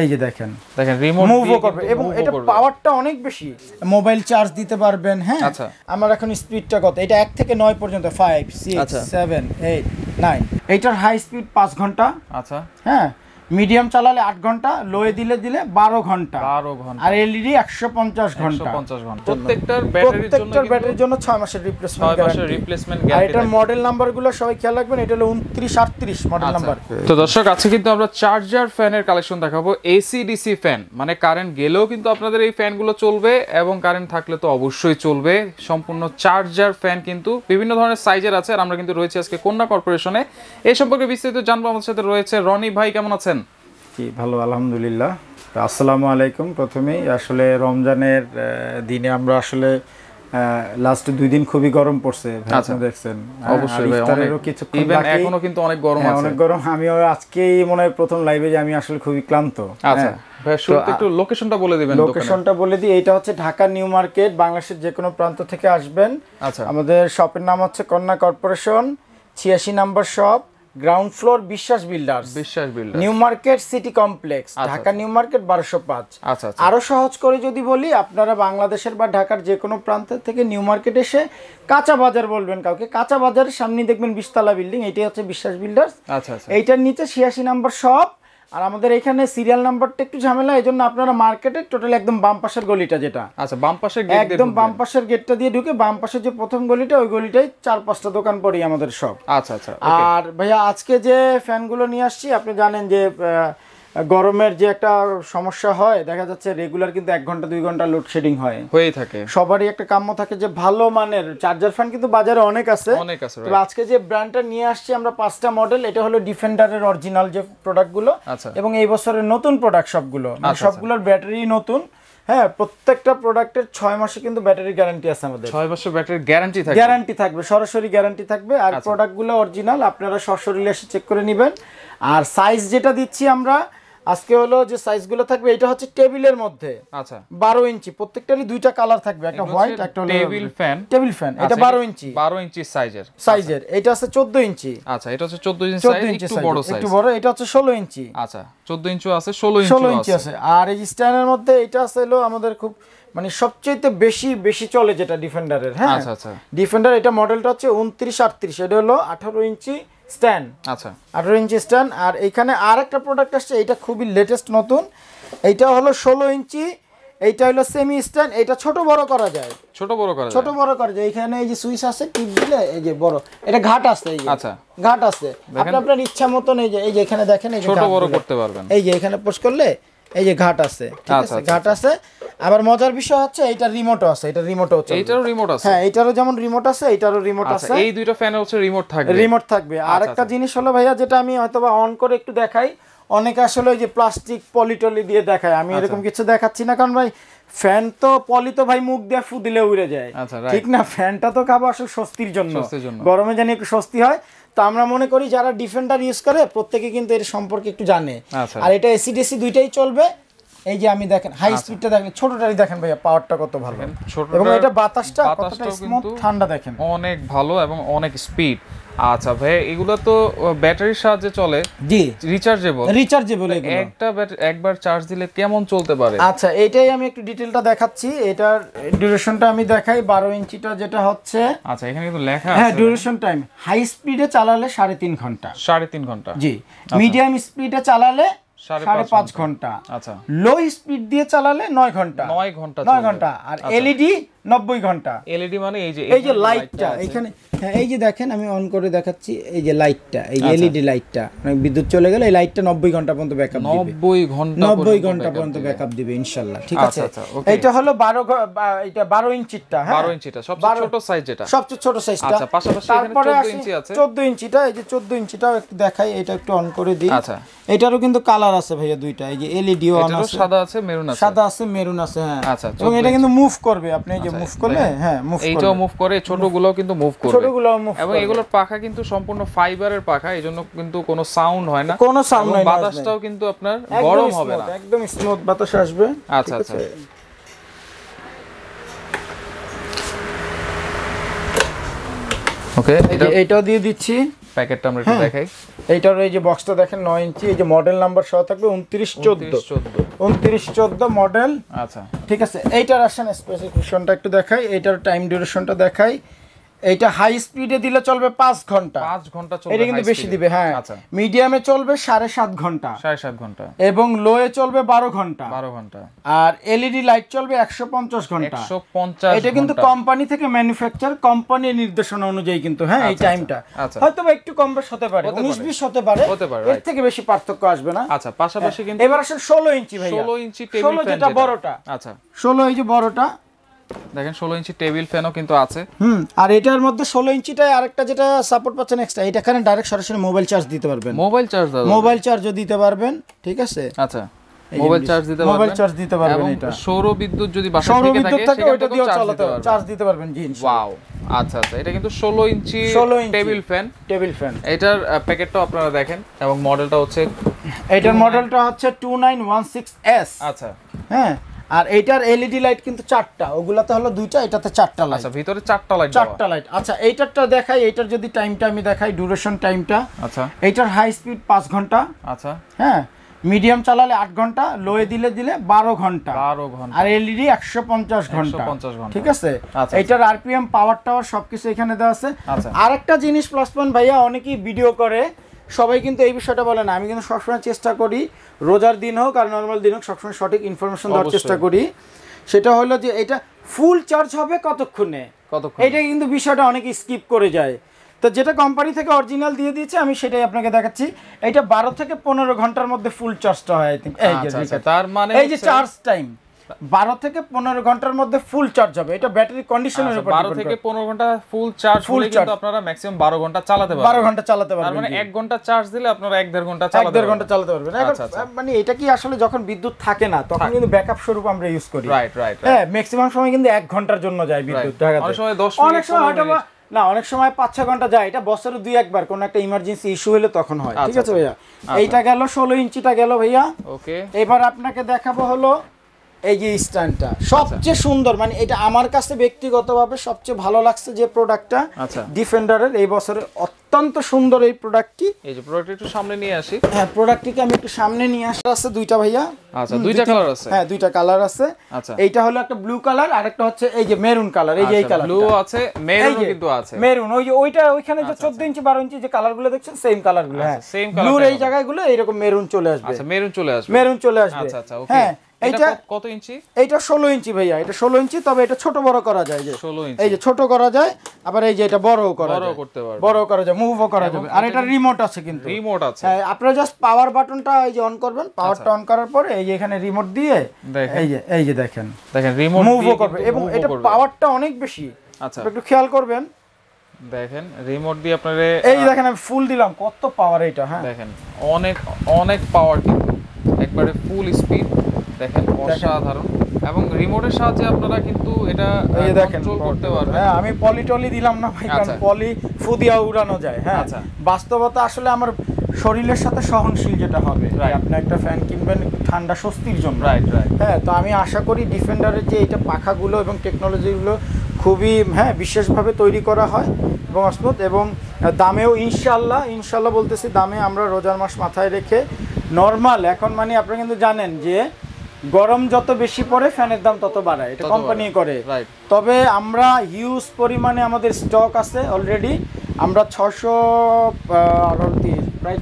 এই যে দেখেন রিমোট মুভও করবে এবং এটা পাওয়ারটা অনেক বেশি, মোবাইল চার্জ দিতে পারবেন। হ্যাঁ আচ্ছা, আমার এখন স্পিডটা কত, এটা 1 থেকে 9 পর্যন্ত 5 6 7 8 9, এইটার হাই স্পিড 5 ঘন্টা। আচ্ছা হ্যাঁ, মিডিয়াম চালালে 8 ঘন্টা, লোয়ে দিলে 12 ঘন্টা, আর এলইডি 150 ঘন্টা। প্রত্যেকটার ব্যাটারির জন্য 6 মাসের রিপ্লেসমেন্ট গ্যারান্টি। আর এটার মডেল নাম্বারগুলো সবাই খেয়াল রাখবেন, এটা হলো 2938 মডেল নাম্বার। তো দর্শক, আজকে কিন্তু আমরা চার্জার ফ্যানের কালেকশন দেখাবো। এসি ডিসি ফ্যান, মানে কারেন্ট গেলেও কিন্তু আপনাদের এই ফ্যানগুলো চলবে এবং কারেন্ট থাকলে তো অবশ্যই চলবে। সম্পূর্ণ চার্জার ফ্যান কিন্তু বিভিন্ন ধরনের সাইজের আছে। আর আমরা কিন্তু রয়েছে আজকে কন্যা কর্পোরেশনে, এই সম্পর্কে বিস্তারিত জানবো। আমাদের সাথে রয়েছে রনি ভাই, কেমন আছেন? কি ভালো, আলহামদুলিল্লাহ। আসসালামু আলাইকুম। প্রথমেই আসলে রমজানের দিনে আমরা আসলে লাস্ট 2 দিন খুবই গরম পড়ছে, আপনারা দেখছেন অবশ্যই ভাই, ইফতারেরও কিছুক্ষণ বাকি, এখনো কিন্তু অনেক গরম আছে, অনেক গরম। আমিও আজকেই মনে হয় প্রথম লাইভে যে আমি আসলে খুবই ক্লান্ত। আচ্ছা ভাই, শুরুতে একটু লোকেশনটা বলে দিবেন। লোকেশনটা বলে দিই, এটা হচ্ছে ঢাকা নিউ মার্কেট, বাংলাদেশের যে কোনো প্রান্ত থেকে আসবেন। আচ্ছা, আমাদের শপের নাম হচ্ছে কন্যা কর্পোরেশন, 86 নম্বর শপ, গ্রাউন্ড ফ্লোর, বিশ্বাস builders, new market city complex, Dhaka new market 1205। আচ্ছা, আরো সহজ করে যদি বলি, আপনারা বাংলাদেশের বা ঢাকার যে কোনো প্রান্ত থেকে নিউ মার্কেট এসে কাঁচা বাজার বলবেন কাউকে, কাঁচা বাজারের সামনে দেখবেন 20 তলা বিল্ডিং, এটাই হচ্ছে বিশ্বাস বিল্ডার্স। আচ্ছা, এইটার নিচে 86 নম্বর শপ। আর আমাদের এখানে সিরিয়াল নাম্বারটা একটু ঝামেলা, এইজন্য আপনারা মার্কেটে টোটাল একদম বাম পাশের গলিটা, যেটা আচ্ছা বাম পাশের গেট, একদম বাম পাশের গেটটা দিয়ে ঢুকে বাম পাশের যে প্রথম গলিটা, ওই গলিটাই 4-5টা দোকান পড়ি আমাদের সব। আচ্ছা আচ্ছা। আর ভাইয়া, আজকে যে ফ্যানগুলো নিয়ে আসছি, আপনি জানেন যে গরমের যে একটা সমস্যা হয়, দেখা যাচ্ছে রেগুলার কিন্তু 1 ঘন্টা 2 ঘন্টা লোডশেডিং হয়ে থাকে। সবারই একটা কাম্য থাকে যে ভালো মানের চার্জার ফ্যান কিন্তু বাজারে অনেক আছে। তবে আজকে যে ব্র্যান্ডটা নিয়ে আসছি আমরা 5টা মডেল, এটা হলো ডিফেন্ডারের অরিজিনাল যে প্রোডাক্টগুলো, এবং এই বছরের নতুন প্রোডাক্ট সবগুলো, সবগুলোর ব্যাটারি নতুন। হ্যাঁ, প্রত্যেকটা প্রোডাক্টের 6 মাসে কিন্তু ব্যাটারি গ্যারান্টি আছে আমাদের। 6 বছর ব্যাটারি গ্যারান্টি থাকবে, সরাসরি গ্যারান্টি থাকবে। আর প্রোডাক্টগুলো অরিজিনাল, আপনারা সরাসরি এসে চেক করে নেবেন। আর সাইজ যেটা দিচ্ছি আমরা আজকে হলো যে সাইজগুলো থাকবে, এটা হচ্ছে টেবিলের মধ্যে। আচ্ছা, 12 ইঞ্চি, প্রত্যেকটারই 2টা কালার থাকবে, একটা হোয়াইট একটা টেবিল ফ্যান। এটা 12 ইঞ্চি সাইজের। এটা আছে 14 ইঞ্চি। আচ্ছা, এটা হচ্ছে 14 ইঞ্চি সাইজ, একটু বড় সাইজ, একটু বড়। এটা হচ্ছে 16 ইঞ্চি। আচ্ছা, 14 ইঞ্চি আছে, 16 ইঞ্চি আছে। আর এই স্ট্যান্ডের মধ্যে এটা আছে হলো আমাদের খুব মানে সবচেয়ে বেশি চলে যেটা ডিফেন্ডারের। হ্যাঁ আচ্ছা আচ্ছা, ডিফেন্ডার এটা মডেলটা হচ্ছে 2938, এটা হলো 18 ইঞ্চি স্ট্যান্ড। আচ্ছা, 18 ইঞ্চি স্ট্যান্ড। আর এখানে আরেকটা প্রোডাক্ট আসছে, এটা খুবই লেটেস্ট নতুন, এইটা হলো 16 ইঞ্চি, এইটা হলো সেমি স্ট্যান্ড। এটা ছোট বড় করা যায়, ছোট বড় করা যায়। এখানে এই যে সুইচ আছে, টিপ দিলে এই যে বড়, এটা ঘাট আছে, এই যে আচ্ছা ঘাট আছে, আপনি আপনার ইচ্ছা মতন এই যে এখানে দেখেন, এই যে ছোট বড় করতে পারবেন। এই যে এখানে পুশ করলে এই যে ঘাট আছে, ঠিক আছে, ঘাট আছে। আবার মজার বিষয় হচ্ছে এইটা রিমোটও আছে, এটা রিমোটও আছে, এইটারও রিমোট আছে। হ্যাঁ, এইটারও যেমন রিমোট আছে, এইটারও রিমোট আছে। এই দুইটা ফ্যানে হচ্ছে রিমোট থাকবে। আর একটা জিনিস হলো ভাইয়া, যেটা আমি হয়তোবা অন করে একটু দেখাই, অনেকে আসলে ওই যে প্লাস্টিক পলিটলি দিয়ে দেখায়, আমি এরকম কিছু দেখাচ্ছি না, কারণ ভাই ফ্যান তো পলি তো ভাই মুখ দিয়ে ফু দিলে উড়ে যায়, ঠিক না? ফ্যানটা তো খাবো আসলে স্বস্তির জন্য, গরমে জানি একটু স্বস্তি হয়। তো আমরা মনে করি যারা ডিফেন্ডার ইউজ করে প্রত্যেকে কিন্তু এর সম্পর্কে একটু জানে। আর এটা এসি ডিসি দুইটাই চলবে। এই যে আমি দেখেন হাই স্পিডটা দেখেন, ছোটটারই দেখেন ভাইয়া পাওয়ারটা কত ভালো, এবং এটা বাতাসটা কতটা স্মুথ ঠান্ডা দেখেন, অনেক ভালো এবং অনেক স্পিড। আচ্ছা ভাই, এগুলো তো ব্যাটারির সাহায্যে চলে? জি, রিচার্জেবল। একটা একবার চার্জ দিলে কেমন চলতে পারে? আচ্ছা, এইটাই আমি একটু ডিটেইলটা দেখাচ্ছি। এটার ডিউরেশনটা আমি দেখাই। 12 ইঞ্চিটা যেটা হচ্ছে, আচ্ছা এখানে কিন্তু লেখা আছে, হ্যাঁ, ডিউরেশন টাইম হাই স্পিডে চালালে 3.5 ঘন্টা। 3.5 ঘন্টা, জি। মিডিয়াম স্পিডে চালালে 5.5 ঘন্টা। আচ্ছা, লো স্পিড দিয়ে চালালে 9 ঘন্টা। আর এলইডি 90 ঘন্টা। এলইডি মানে এই যে লাইটটা এখানে, হ্যাঁ এই যে দেখেন আমি অন করে দেখাচ্ছি, এই যে লাইটটা, এই যে এলইডি লাইটটা, মানে বিদ্যুৎ চলে গেলে এই লাইটটা 90 ঘন্টা পর্যন্ত ব্যাকআপ দিবে। 90 ঘন্টা পর্যন্ত ব্যাকআপ দিবে ইনশাআল্লাহ, ঠিক আছে। এইটা হলো 12 ইঞ্চিটা, হ্যাঁ 12 ইঞ্চিটা সবচেয়ে ছোট সাইজ, যেটা সবচেয়ে ছোট সাইজটা। আচ্ছা, পাশাপাশি এখানে 14 ইঞ্চি আছে। 14 ইঞ্চিটা, এই যে 14 ইঞ্চিটাও একটু দেখাই, এটা একটু অন করে দিই। আচ্ছা, এটারও কিন্তু কালার আছে ভাইয়া দুইটা, এই যে এলইডি অন আছে, সাদা আছে, মেরুন আছে, হ্যাঁ। আচ্ছা, এবং এটা কিন্তু মুভ করবে, আপনি এই যে মুভ করলে, হ্যাঁ মুভ করবে, এইটাও মুভ করে, ছোটগুলোও কিন্তু মুভ করবে, এবং এগুলোর পাখা কিন্তু সম্পূর্ণ ফাইবারের পাখা, এইজন্য কিন্তু কোনো সাউন্ড হয় না, কোনো সাউন্ড হয় না, বাতাসটাও কিন্তু আপনার গরম হবে না, একদম স্মুথ বাতাস আসবে। আচ্ছা আচ্ছা, ওকে, এইটাও দিয়ে দিচ্ছি। প্যাকেটটা আমরা একটু দেখাই। এইটার এই যে বক্সটা দেখেন 9 ইঞ্চি, এই যে মডেল নাম্বার সহ থাকবে 2914 মডেল। আচ্ছা ঠিক আছে, এইটার আসেন স্পেসিফিকেশনটা একটু দেখাই, এইটার টাইম ডিউরেশনটা দেখাই। এইটা হাই স্পিডে দিলে চলবে 5 ঘন্টা, 5 ঘন্টা চলবে, এটা কিন্তু বেশি দিবে। হ্যাঁ, মিডিয়ামে চলবে 7.5 ঘন্টা, 7.5 ঘন্টা, এবং লোয়ে চলবে 12 ঘন্টা, 12 ঘন্টা, আর এলইডি লাইট চলবে 150 ঘন্টা। 150, এটা কিন্তু কোম্পানি থেকে ম্যানুফ্যাকচার, কোম্পানির নির্দেশনা অনুযায়ী কিন্তু। হ্যাঁ, এই টাইমটা হয়তো বা একটু কম বেশ হতে পারে, 19-20 হতে পারে, এর থেকে বেশি পার্থক্য আসবে না। আচ্ছা, পাশাপাশি কিন্তু এবার আসলে 16 ইঞ্চি ভাই, 16 ইঞ্চি টেবিল ফ্যান, যেটা বড়টা। আচ্ছা 16 এই যে বড়টা দেখেন, 16 ইঞ্চি টেবিল ফ্যানও কিন্তু আছে। আর এটার মধ্যে 16 ইঞ্চিটায় আরেকটা যেটা সাপোর্ট পাচ্ছেন এক্সট্রা, এটাখানে ডাইরেক্ট সরাসরি মোবাইল চার্জ দিতে পারবেন, মোবাইল চার্জও দিতে পারবেন। ঠিক আছে, আচ্ছা মোবাইল চার্জ দিতে পারবেন, এটা সৌর বিদ্যুৎ যদি বাসা থেকে থাকে ওটা দিয়েও চার্জ দিতে পারবেন। জি, ওয়াও। আচ্ছা আচ্ছা, এটা কিন্তু 16 ইঞ্চি টেবিল ফ্যান। এটার প্যাকেটটাও আপনারা দেখেন, এবং মডেলটা হচ্ছে, এটার মডেলটা হচ্ছে 2916S। আচ্ছা হ্যাঁ, আর এইটার এলইডি লাইট কিন্তু 4টা, ওগুলাতে হলো 2টা, এটাতে 4টা লাইট। আচ্ছা, ভিতরে 4টা লাইট। আচ্ছা, এইটারটা দেখাই, এইটার যদি টাইমটা আমি দেখাই, ডিউরেশন টাইমটা। আচ্ছা, এইটার হাই স্পিড 5 ঘন্টা। আচ্ছা, হ্যাঁ, মিডিয়াম চালালে 8 ঘন্টা, লোয়ে দিলে 12 ঘন্টা, আর এলইডি 150 ঘন্টা। ঠিক আছে, এইটার আরপিএম, পাওয়ার টাওয়ার সবকিছু এখানে দেওয়া আছে। আরেকটা জিনিস প্লাস পয়েন্ট ভাইয়া, অনেকেই ভিডিও করে, সবাই কিন্তু এই বিষয়টা বলে না। আমি কিন্তু সবসময় চেষ্টা করি, রোজার দিন হোক আর নর্মাল দিন হোক, সবসময় সঠিক ইনফরমেশন দেওয়ার চেষ্টা করি। সেটা হলো যে এটা ফুল চার্জ হবে কতক্ষণে, এইটা কিন্তু বিষয়টা অনেকে স্কিপ করে যায়। তো যেটা কোম্পানি থেকে অরিজিনাল দিয়ে দিয়েছে, আমি সেটাই আপনাকে দেখাচ্ছি। এটা 12 থেকে 15 ঘন্টার মধ্যে ফুল চার্জটা হয়, আই থিংক। তার মানে এই যে চার্জ টাইম 12 থেকে 15 ঘন্টার মধ্যে ফুল চার্জ হবে। এটা ব্যাটারি কন্ডিশনের উপর, 12 থেকে 15 ঘন্টা ফুল চার্জ হলে কিন্তু আপনারা ম্যাক্সিমাম 12 ঘন্টা চালাতে পারবেন। 12 ঘন্টা চালাতে পারবেন, তার মানে 1 ঘন্টা চার্জ দিলে আপনারা 1.5 ঘন্টা চালাতে পারবেন। মানে এটা কি আসলে যখন বিদ্যুৎ থাকে না, তখন কিন্তু ব্যাকআপ স্বরূপ আমরা ইউজ করি। রাইট। হ্যাঁ, ম্যাক্সিমাম সময় কিন্তু 1 ঘন্টার জন্য যায় বিদ্যুৎ ঢাকাতে। অনেক সময় 10 মিনিট, অনেক সময় হয়তো না, অনেক সময় 5-6 ঘন্টা যায়। এটা বছরে 2-1 বার কোনো একটা ইমার্জেন্সি ইস্যু হলে তখন হয়। ঠিক আছে ভাইয়া, এইটা গেল 16 ইঞ্চিটা গেল ভাইয়া। ওকে, এবার আপনাকে দেখাবো হলো এই যে স্ট্যান্ডটা, সবচেয়ে সুন্দর, মানে এটা আমার কাছে ব্যক্তিগতভাবে সবচেয়ে ভালো লাগছে যে প্রোডাক্টটা, ডিফেন্ডারের এই বছরে অত্যন্ত সুন্দর এই প্রোডাক্টটি। এই যে প্রোডাক্ট একটু সামনে নিয়ে আসি। হ্যাঁ, প্রোডাক্টটিকে আমি একটু সামনে নিয়ে আসা আছে, 2টা ভাইয়া। আচ্ছা, 2টা কালার আছে। হ্যাঁ, 2টা কালার আছে। আচ্ছা, এইটা হলো একটা ব্লু কালার, আর একটা হচ্ছে এই যে মেরুন কালার। এই যে এই কালার, ব্লু আছে, মেরুন কিন্তু আছে। মেরুন, ওই যে ওইটা ওইখানে যে 14 ইঞ্চি 12 ইঞ্চি যে কালারগুলো দেখছেন, সেম কালারগুলো। হ্যাঁ, ব্লুর এই জায়গাগুলো এরকম মেরুন চলে আসবে। আচ্ছা, মেরুন চলে আসবে। আচ্ছা আচ্ছা, ওকে। হ্যাঁ, এটা কত ইঞ্চি? এইটা 16 ইঞ্চি ভাইয়া, এটা 16 ইঞ্চি, তবে এটা ছোট বড় করা যায়। যে 16 ইঞ্চি, এই যে ছোট করা যায়, আবার এই যে এটা বড়ও করা যায়, বড় করা যায়, মুভও করা যাবে। আর এটা রিমোট আছে, কিন্তু রিমোট আছে। হ্যাঁ, আপনারা জাস্ট পাওয়ার বাটনটা এই যে অন করবেন, পাওয়ারটা অন করার পরে এই যে এখানে রিমোট দিয়ে এই যে দেখেন রিমোট মুভও করবে, এবং এটা পাওয়ারটা অনেক বেশি। আচ্ছা, একটু খেয়াল করবেন, দেখেন রিমোট দিয়ে আপনারা এই দেখেন আমি ফুল দিলাম, কত পাওয়ার এটা। হ্যাঁ, দেখেন অনেক পাওয়ার, কিন্তু একবারে ফুল স্পিড। দেখেন অসাধারণ, এবং রিমোটের সাহায্যে আপনারা কিন্তু এটা কন্ট্রোল করতে পারবেন। হ্যাঁ, আমি পলি দিলাম না ভাই, কারণ পলি ফুদিয়া উড়ানো যায়। হ্যাঁ, বাস্তবতা আসলে আমার শরীরের সাথে সহনশীল যেটা হবে। আপনি একটা ফ্যান কিনবেন ঠান্ডা স্বস্তির জন্য। হ্যাঁ, তো আমি আশা করি ডিফেন্ডারের যে এটা পাখাগুলো এবং টেকনোলজিগুলো খুবই বিশেষভাবে তৈরি করা হয় এবং স্মুথ, এবং দামেও ইনশাল্লাহ বলতেছি, দামে আমরা রোজার মাস মাথায় রেখে নরমাল, এখন মানে আপনারা কিন্তু জানেন যে গরম যত বেশি পড়ে ফ্যানের দাম তত বাড়ায়, এটা কোম্পানি করে। তবে আমরা হিউজ পরিমাণে আমাদের স্টক আছে অলরেডি। আমরা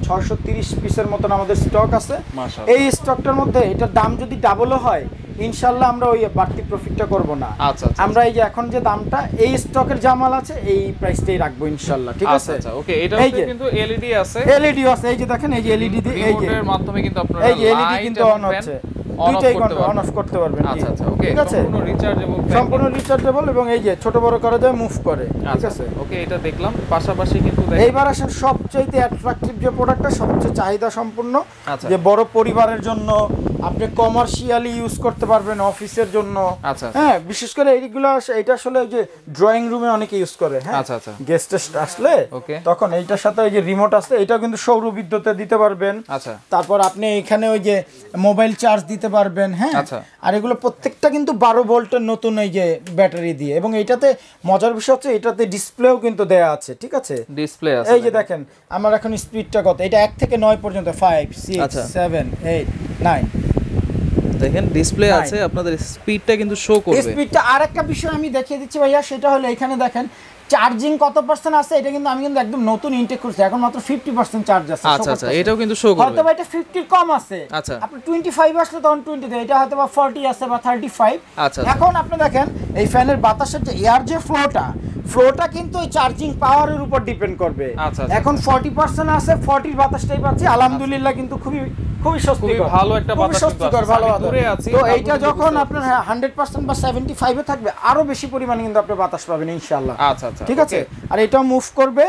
630 পিসের মতন আমাদের স্টক আছে। এই স্টকটার মধ্যে এটার দাম যদি ডাবলও হয়, ইনশাল্লাহ আমরা ওই বাড়তি প্রফিটটা করব না। আমরা এই যে এখন যে দামটা এই স্টকের জামাল আছে, এই প্রাইসটাই রাখবো ইনশাল্লাহ। ঠিক আছে, ওকে। এটা কিন্তু এলইডি আছে, এই যে দেখেন, এই যে এলইডি দিয়ে, এই যে এর মাধ্যমে কিন্তু আপনারা এই যে এলইডি কিন্তু অন হচ্ছে, দুইটাই অন অফ করতে পারবেন। আচ্ছা, ওকে। ঠিক আছে, সম্পূর্ণ রিচার্জেবল, এবং এই যে ছোট বড় করা যায়, মুভ করে। ঠিক আছে, ওকে। এটা দেখলাম, পাশাপাশি কিন্তু এইবার আসেন সবচেয়ে অ্যাট্রাকটিভ যে প্রোডাক্টটা, সবচেয়ে চাহিদা সম্পূর্ণ, যে বড় পরিবারের জন্য আপনি কমার্শিয়ালি ইউজ করতে পারবেন অফিসের জন্য। আচ্ছা হ্যাঁ, বিশেষ করে এইগুলো এটা আসলে যে ড্রয়িং রুমে অনেকে ইউজ করে। হ্যাঁ, আচ্ছা আচ্ছা, গেস্ট আসলে তখন এইটার সাথে ওই যে রিমোট আছে, এটাও কিন্তু সৌর বিদ্যুতে দিতে পারবেন। আচ্ছা, তারপর আপনি এখানে ওই যে মোবাইল চার্জ দিতে পারবেন। হ্যাঁ, আর এগুলো প্রত্যেকটা কিন্তু 12 ভোল্টের নতুন এই যে ব্যাটারি দিয়ে, এবং এইটাতে মজার বিষয় হচ্ছে এটাতে ডিসপ্লেও কিন্তু দেয়া আছে। ঠিক আছে, ডিসপ্লে আছে। এই যে দেখেন আমার এখন স্পিডটা কত, এটা 1 থেকে 9 পর্যন্ত 5 6 7 8 9 দেখেন ডিসপ্লে আছে, আপনাদের স্পিডটা কিন্তু শো করবে। স্পিডটা আরেকটা বিষয় আমি দেখিয়ে দিচ্ছি ভাইয়া, সেটা হলো এখানে দেখেন চার্জিং কত পার্সেন্ট আছে। এটা কিন্তু আমি কিন্তু একদম নতুন ইনটেক করছি, এখন মাত্র 50% চার্জ আছে। আচ্ছা আচ্ছা, এটাও কিন্তু শো করবে। হয়তো বা এটা 50 এর কম আছে। আচ্ছা, আপনি 25 আসলে তখন 20 দেয়, এটা হয়তো বা 40 আছে বা 35। আচ্ছা, এখন আপনি দেখেন এই ফ্যানের বাতাসের যে এয়ার যে ফ্লোটা কিন্তু এই চার্জিং পাওয়ারের উপর ডিপেন্ড করবে। এখন 40% আছে, 40 বাতাসটাই পাচ্ছি আলহামদুলিল্লাহ, কিন্তু খুবই স্বস্তিকর, ভালো একটা বাতাস স্বস্তিকর, ভালো বাতাস। তো এইটা যখন আপনার 100% বা 75 এ থাকবে, আরো বেশি পরিমাণে কিন্তু আপনি বাতাস পাবেন ইনশাআল্লাহ। আচ্ছা আচ্ছা, ঠিক আছে, আর এটাও মুভ করবে।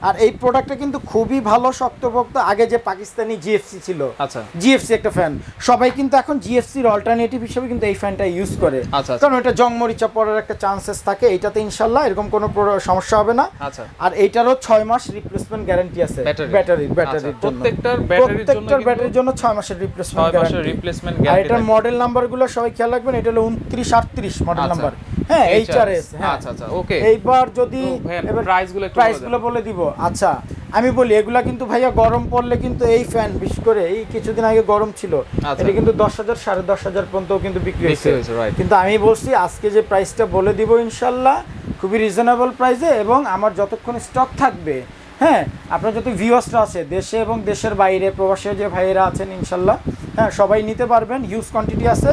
আর এই প্রোডাক্টটা কিন্তু খুবই ভালো, শক্তপোক্ত। আগে যে পাকিস্তানি জিএফসি ছিল, আচ্ছা, জিএফসি একটা ফ্যান, সবাই কিন্তু এখন জিএফসির অল্টারনেটিভ হিসেবে কিন্তু এই ফ্যানটা ইউজ করে। আচ্ছা, কারণ এটা জং মরিচা পড়ার একটা চান্সেস থাকে, এটাতে ইনশাআল্লাহ এরকম কোনো সমস্যা হবে না। আচ্ছা, আর এইটারও 6 মাস রিপ্লেসমেন্ট গ্যারান্টি আছে ব্যাটারির জন্য। প্রত্যেকটার ব্যাটারির জন্য 6 মাসের রিপ্লেসমেন্ট গ্যারান্টি। আর এটার মডেল নাম্বারগুলো সবাই খেয়াল রাখবেন, এটা হলো 2938 মডেল নাম্বার। হ্যাঁ, এইচআরএস। আচ্ছা আচ্ছা, ওকে। এইবার যদি প্রাইসগুলো বলে দিব। আচ্ছা, আমি বলি এগুলা কিন্তু ভাইয়া গরম পড়লে কিন্তু এই ফ্যান, বিশেষ করে এই কিছুদিন আগে গরম ছিল, এটা কিন্তু 10,000 10,500 পর্যন্ত কিন্তু বিক্রি হয়েছে। কিন্তু আমি বলছি আজকে যে প্রাইসটা বলে দিব ইনশাআল্লাহ খুবই রিজনেবল প্রাইসে, এবং আমার যতক্ষণ স্টক থাকবে, হ্যাঁ, আপনার যত ভিউয়ার্সরা আছে দেশে এবং দেশের বাইরে, প্রবাসী যে ভাইয়েরা আছেন ইনশাআল্লাহ, হ্যাঁ, সবাই নিতে পারবেন। হিউজ কোয়ান্টিটি আছে।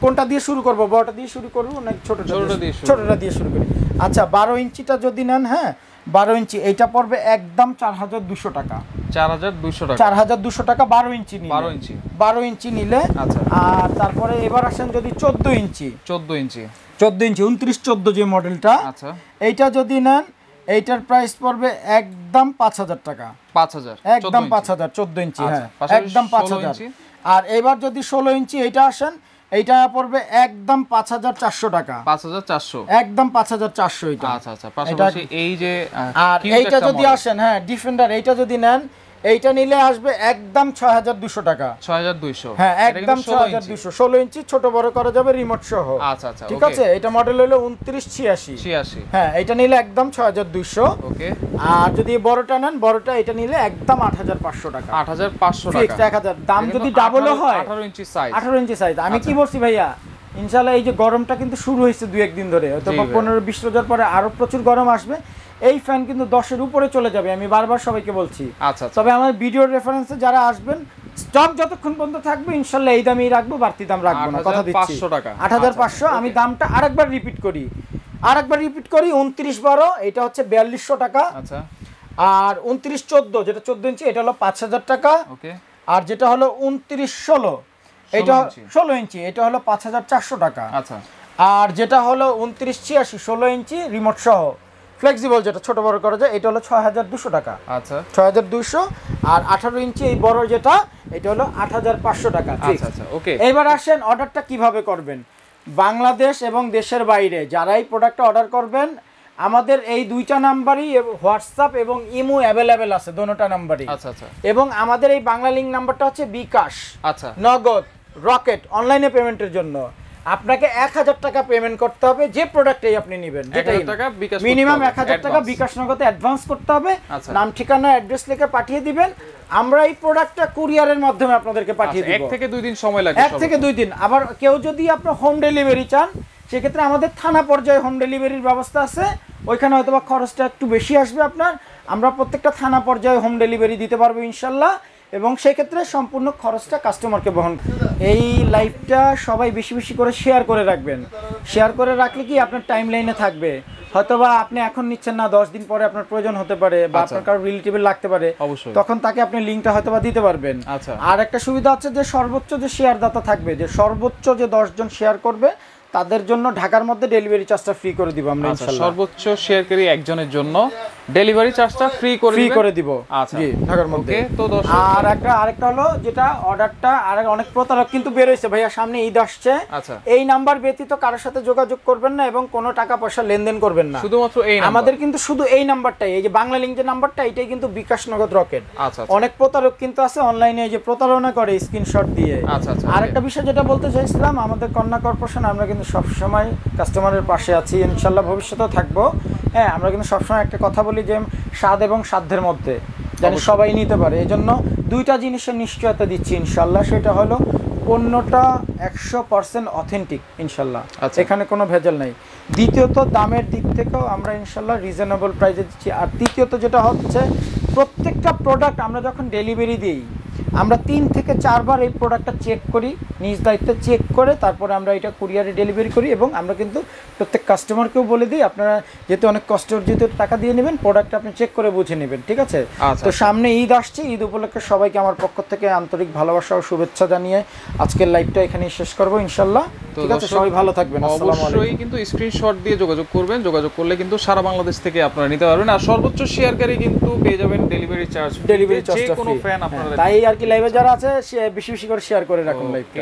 কোনটা দিয়ে শুরু করব, বড়টা দিয়ে শুরু করব নাকি ছোটটা দিয়ে শুরু করি? আচ্ছা, 12 ইঞ্চিটা যদি নেন, হ্যাঁ 12 ইঞ্চি, এইটা পড়বে একদম 4200 টাকা। 4200 টাকা 12 ইঞ্চি নিলে। 12 ইঞ্চি নিলে। আচ্ছা, আর তারপরে এবার আসেন যদি 14 ইঞ্চি 2914 যে মডেলটা, আচ্ছা, এইটা যদি নেন, এইটার প্রাইস পড়বে একদম 5000 টাকা। 5000 একদম 5000 14 ইঞ্চি। হ্যাঁ, একদম 5000। আর এবার যদি 16 ইঞ্চি এইটা আসেন, এইটা পড়বে একদম 5400 টাকা। 5400 একদম 5400 এটা। আচ্ছা আচ্ছা, পাশাপাশি এই যে আর এইটা যদি আসেন, হ্যাঁ ডিফেন্ডার, এইটা যদি নেন, এইটা নিলে আসবে একদম 6200 টাকা। 6200, হ্যাঁ একদম 6200। 16 ইঞ্চি ছোট বড় করা যাবে রিমোট সহ। আচ্ছা আচ্ছা, ঠিক আছে। এটা মডেল হলো 2986। হ্যাঁ, এটা নিলে একদম 6200। ওকে। আর যদি বড়টা নেন, বড়টা এটা নিলে একদম 8500 টাকা। 8500 টাকা ফিক্স 1000। দাম যদি ডাবলও হয়, 18 ইঞ্চি সাইজ। আমি কি বলছি ভাইয়া, ইনশাআল্লাহ এই যে গরমটা কিন্তু শুরু হয়েছে 2-1 দিন ধরে, হয়তো 15-20 রোজার পরে আরো প্রচুর গরম আসবে। এই ফ্যান কিন্তু 10-এর উপরে চলে যাবে, আমি বারবার সবাইকে বলছি। আচ্ছা, তবে আমার ভিডিওর রেফারেন্সে যারা আসবেন, স্টক যতক্ষণ পর্যন্ত থাকবে ইনশাআল্লাহ এই দামই রাখবো, বাড়তি দাম রাখবো না, কথা দিচ্ছি। 8500। আমি দামটা আরেকবার রিপিট করি, 2912, এটা হচ্ছে 4200 টাকা। আচ্ছা। আর 2914 যেটা 14 ইঞ্চি, এটা হলো 5000 টাকা। ওকে। আর যেটা হলো 2916, এটা 16 ইঞ্চি, এটা হলো 5400 টাকা। আচ্ছা। আর যেটা হলো 2986 16 ইঞ্চি রিমোট সহ ফ্লেক্সিবল, যেটা ছোট বড় করা যায়, এটা হলো 6200 টাকা। আচ্ছা, 6200। আর 18 ইঞ্চি এই বড় যেটা, এটা হলো 8500 টাকা। আচ্ছা আচ্ছা, ওকে। এবার আসেন অর্ডারটা কিভাবে করবেন। বাংলাদেশ এবং দেশের বাইরে যারাই প্রোডাক্টটা অর্ডার করবেন, আমাদের এই দুইটা নাম্বারই হোয়াটসঅ্যাপ এবং ইমো অ্যাভেলেবেল আছে, দোনোটা নাম্বারই। আচ্ছা আচ্ছা। এবং আমাদের এই বাংলা লিংক নাম্বারটা হচ্ছে বিকাশ, আচ্ছা, নগদ, রকেট, অনলাইনে পেমেন্টের জন্য আপনাকে 1000 টাকা পেমেন্ট করতে হবে যে প্রোডাক্টই আপনি নেবেন, যেটাই মিনিমাম 1000 টাকা বিকাশ নগদে অ্যাডভান্স করতে হবে। নাম ঠিকানা অ্যাড্রেস লিখে পাঠিয়ে দিবেন, আমরা এই প্রোডাক্টটা কুরিয়ারের মাধ্যমে আপনাদেরকে পাঠিয়ে দেব। 1 থেকে 2 দিন সময় লাগে। 1 থেকে 2 দিন। আবার কেউ যদি আপনার হোম ডেলিভারি চান, সেক্ষেত্রে আমাদের থানা পর্যায়ে হোম ডেলিভারির ব্যবস্থা আছে, ওইখানে হয়তো বা খরচটা একটু বেশি আসবে আপনার। আমরা প্রত্যেকটা থানা পর্যায়ে হোম ডেলিভারি দিতে পারবো ইনশাল্লাহ, এবং সেক্ষেত্রে সম্পূর্ণ খরচটা কাস্টমারকে বহন। এই লাইভটা সবাই বেশি বেশি করে শেয়ার করে রাখবেন। শেয়ার করে রাখলে কি আপনার টাইম লাইনে থাকবে, হয়তোবা আপনি এখন নিচ্ছেন না, 10 দিন পরে আপনার প্রয়োজন হতে পারে, বা আপনার কারো রিলেটিভের লাগতে পারে, তখন তাকে আপনি লিঙ্কটা হয়তোবা দিতে পারবেন। আর একটা সুবিধা হচ্ছে যে সর্বোচ্চ যে শেয়ার দাতা থাকবে, যে সর্বোচ্চ যে 10 জন শেয়ার করবে তাদের জন্য ঢাকার মধ্যে ডেলিভারি চার্জটা ফ্রি করে দিব আমরা ইনশাআল্লাহ। সর্বোচ্চ শেয়ারকারী একজনের জন্য ডেলিভারি চার্জটা ফ্রি করে দিব। আচ্ছা জি, ঢাকার মধ্যে। ওকে, তো দর্শক আর আরেকটা হলো যেটা অর্ডারটা আর অনেক প্রতারক কিন্তু বের হইছে ভাইয়া, সামনে ঈদ আসছে। আচ্ছা, এই নাম্বার ব্যতীত কারোর সাথে যোগাযোগ করবেন না এবং কোনো টাকা পয়সা লেনদেন করবেন না, শুধুমাত্র এই নাম্বার। আমাদের কিন্তু শুধু এই নাম্বারটাই, এই যে বাংলা লিংক যে নাম্বারটা, এটাই কিন্তু বিকাশ নগদ রকেট। আচ্ছা, অনেক প্রতারক কিন্তু আছে অনলাইনে যে প্রতারণা করে স্ক্রিনশট দিয়ে। আচ্ছা, আরেকটা বিষয় যেটা বলতে চাইছিলাম, আমাদের কন্যা কর্পোরেশন আমরা কিন্তু সবসময় কাস্টমারের পাশে আছি, ইনশাল্লাহ ভবিষ্যতেও থাকবো। হ্যাঁ, আমরা কিন্তু সবসময় একটা কথা বলি যে স্বাদ এবং সাধ্যের মধ্যে জানি সবাই নিতে পারে, এই জন্য দুইটা জিনিসের নিশ্চয়তা দিচ্ছি ইনশাল্লাহ। সেটা হলো পণ্যটা 100% অথেন্টিক ইনশাল্লাহ, এখানে কোনো ভেজাল নাই। দ্বিতীয়ত দামের দিক থেকেও আমরা ইনশাল্লাহ রিজনেবল প্রাইসে দিচ্ছি। আর তৃতীয়ত যেটা হচ্ছে, প্রত্যেকটা প্রোডাক্ট আমরা যখন ডেলিভারি দিই, আমরা 3 থেকে 4 বার এই প্রোডাক্টটা চেক করি, নিজ দায়িত্বে চেক করে তারপরে আমরা এটা কুরিয়ারে ডেলিভারি করি। এবং আমরা কিন্তু প্রত্যেক কাস্টমারকেও বলে দিই, আপনারা যেহেতু অনেক কষ্ট যেহেতু টাকা দিয়ে নেবেন, প্রোডাক্টটা আপনি চেক করে বুঝে নেবেন, ঠিক আছে? তো সামনে ঈদ আসছে, ঈদ উপলক্ষে সবাইকে আমার পক্ষ থেকে আন্তরিক ভালোবাসা ও শুভেচ্ছা জানিয়ে আজকের লাইভটা এখানেই শেষ করবো ইনশাল্লাহ। ঠিক আছে, সবাই ভালো থাকবেন। অবশ্যই কিন্তু স্ক্রিনশট দিয়ে যোগাযোগ করবেন, যোগাযোগ করলে কিন্তু সারা বাংলাদেশ থেকে আপনারা নিতে পারবেন। আর সর্বোচ্চ শেয়ারকারী কিন্তু পেয়ে যাবেন ডেলিভারি চার্জ, ডেলিভারি চার্জ যে কোনো ফ্যান আপনারা। তাই আর কি লাইভে যারা আছে বেশি বেশি করে শেয়ার করে রাখুন লাইভটা।